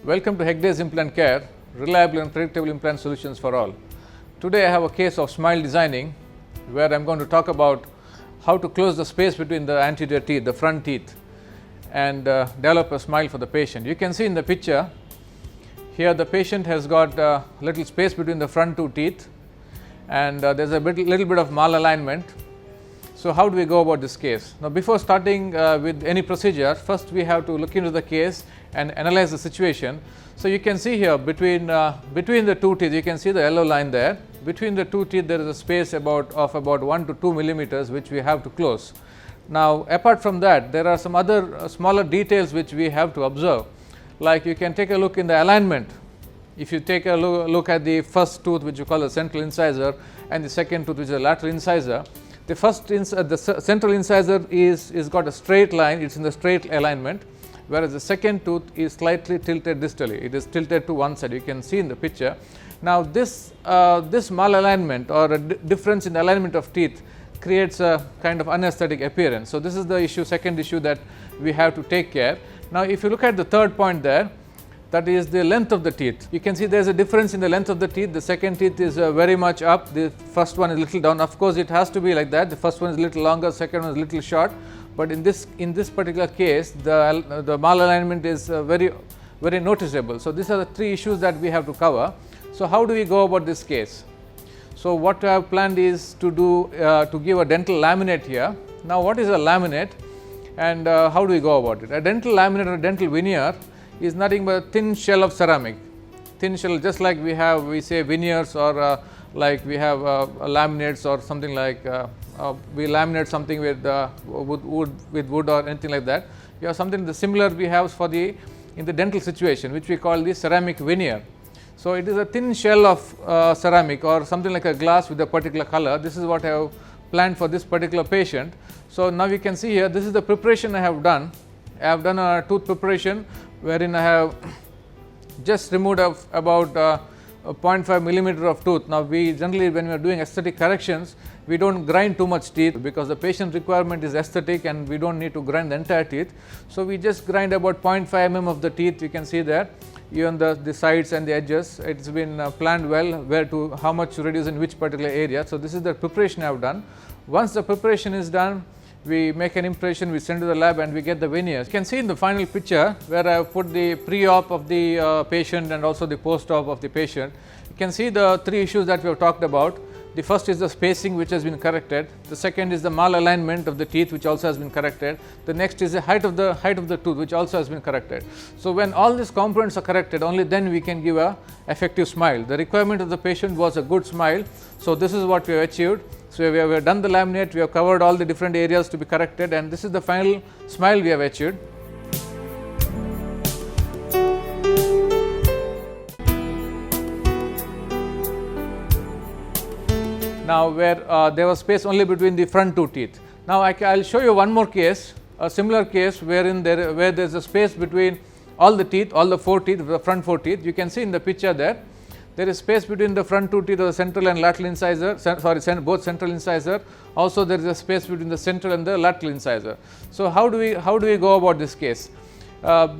Welcome to Hegde's Implant Care, reliable and predictable implant solutions for all. Today I have a case of smile designing where I am going to talk about how to close the space between the anterior teeth, the front teeth, and develop a smile for the patient. You can see in the picture here the patient has got a little space between the front two teeth, and there is a little bit of malalignment. So, how do we go about this case? Now, before starting with any procedure, first we have to look into the case and analyze the situation. So, you can see here between the two teeth, you can see the yellow line there. Between the two teeth there is a space of about 1 to 2 millimeters which we have to close. Now, apart from that, there are some other smaller details which we have to observe, like you can take a look in the alignment. If you take a look at the first tooth which you call the central incisor and the second tooth which is the lateral incisor, the central incisor is got a straight line, it is in the straight alignment, whereas the second tooth is slightly tilted distally, it is tilted to one side, you can see in the picture. Now, this malalignment or a difference in the alignment of teeth creates a kind of unaesthetic appearance. So, this is the second issue that we have to take care. Now, if you look at the third point there, that is the length of the teeth. You can see there is a difference in the length of the teeth. The second teeth is very much up, the first one is little down. Of course, it has to be like that. The first one is little longer, second one is little short. But in this particular case, the malalignment is very noticeable. So, these are the three issues that we have to cover. So, how do we go about this case? So, what I have planned is to do to give a dental laminate here. Now, what is a laminate and how do we go about it? A dental laminate or a dental veneer is nothing but a thin shell of ceramic, thin shell, just like we say veneers, or like we have laminates or something like we laminate something with wood or anything like that. We have something similar we have in the dental situation, which we call the ceramic veneer. So, it is a thin shell of ceramic or something like a glass with a particular color. This is what I have planned for this particular patient. So, now you can see here, this is the preparation I have done. I have done a tooth preparation wherein I have just removed about 0.5 millimeter of tooth. Now, we generally, when we are doing aesthetic corrections, we do not grind too much teeth because the patient requirement is aesthetic and we do not need to grind the entire teeth. So, we just grind about 0.5 mm of the teeth. You can see there, even the sides and the edges, it has been planned well how much to reduce in which particular area. So, this is the preparation I have done. Once the preparation is done, we make an impression, we send to the lab and we get the veneers. You can see in the final picture where I have put the pre-op of the patient and also the post-op of the patient. You can see the three issues that we have talked about. The first is the spacing, which has been corrected. The second is the malalignment of the teeth, which also has been corrected. The next is the height of the tooth, which also has been corrected. So, when all these components are corrected, only then we can give a effective smile. The requirement of the patient was a good smile. So, this is what we have achieved. So, we have done the laminate, we have covered all the different areas to be corrected, and this is the final smile we have achieved. Now, where there was space only between the front two teeth. Now, I will show you one more case, a similar case where there is a space between all the teeth, all the four teeth, the front four teeth. You can see in the picture there is space between the front two teeth of the central and lateral incisor, both central incisor. Also, there is a space between the central and the lateral incisor. So, how do we go about this case?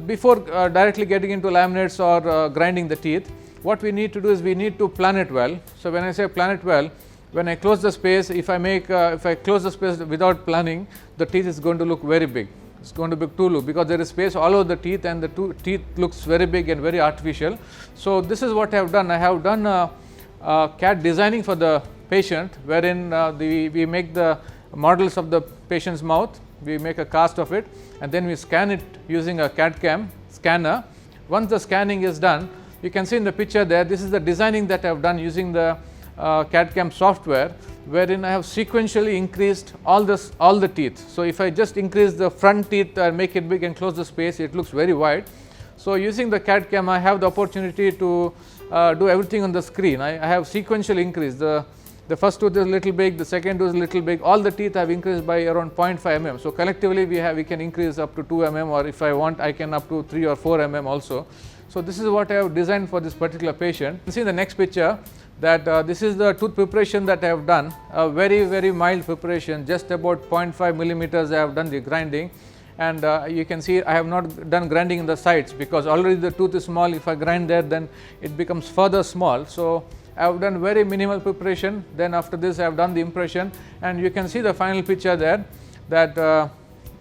Before directly getting into laminates or grinding the teeth, what we need to do is we need to plan it well. So, when I say plan it well, when I close the space, if I close the space without planning, the teeth is going to look very big. It's going to be too low because there is space all over the teeth and the teeth looks very big and very artificial. So, this is what I have done. I have done CAD designing for the patient, wherein we make the models of the patient's mouth, we make a cast of it and then we scan it using a CAD CAM scanner. Once the scanning is done, you can see in the picture there, this is the designing that I have done using the CAD CAM software, wherein I have sequentially increased all the teeth. So, if I just increase the front teeth and make it big and close the space, it looks very wide. So, using the CAD CAM, I have the opportunity to do everything on the screen. I have sequentially increased. The first tooth is a little big, the second tooth is a little big, all the teeth have increased by around 0.5 mm. So, collectively we can increase up to 2 mm, or if I want I can up to 3 or 4 mm also. So, this is what I have designed for this particular patient. You see in the next picture that this is the tooth preparation that I have done, a very mild preparation, just about 0.5 millimeters I have done the grinding, and you can see I have not done grinding in the sides, because already the tooth is small. If I grind there, then it becomes further small. So I have done very minimal preparation. Then after this I have done the impression, and you can see the final picture there, that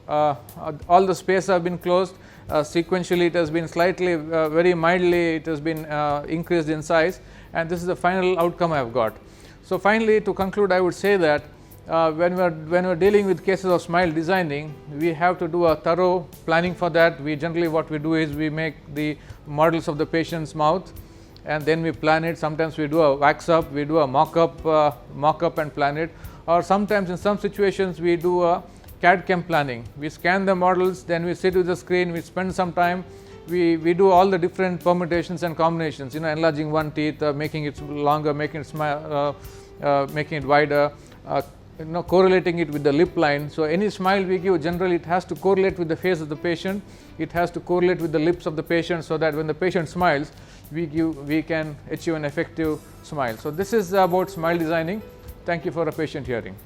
all the spaces have been closed. Sequentially it has been slightly, very mildly it has been increased in size, and this is the final outcome I have got. So finally, to conclude, I would say that when we are dealing with cases of smile designing, we have to do a thorough planning for that. We generally, what we do is we make the models of the patient's mouth, and then we plan it. Sometimes we do a wax up, we do a mock up and plan it, or sometimes in some situations we do a CAD/CAM planning. We scan the models, then we sit with the screen, we spend some time, we do all the different permutations and combinations, enlarging one teeth, making it longer, making it smile, making it wider, correlating it with the lip line. So any smile we give, generally it has to correlate with the face of the patient, it has to correlate with the lips of the patient, so that when the patient smiles, we can achieve an effective smile. So this is about smile designing. Thank you for a patient hearing.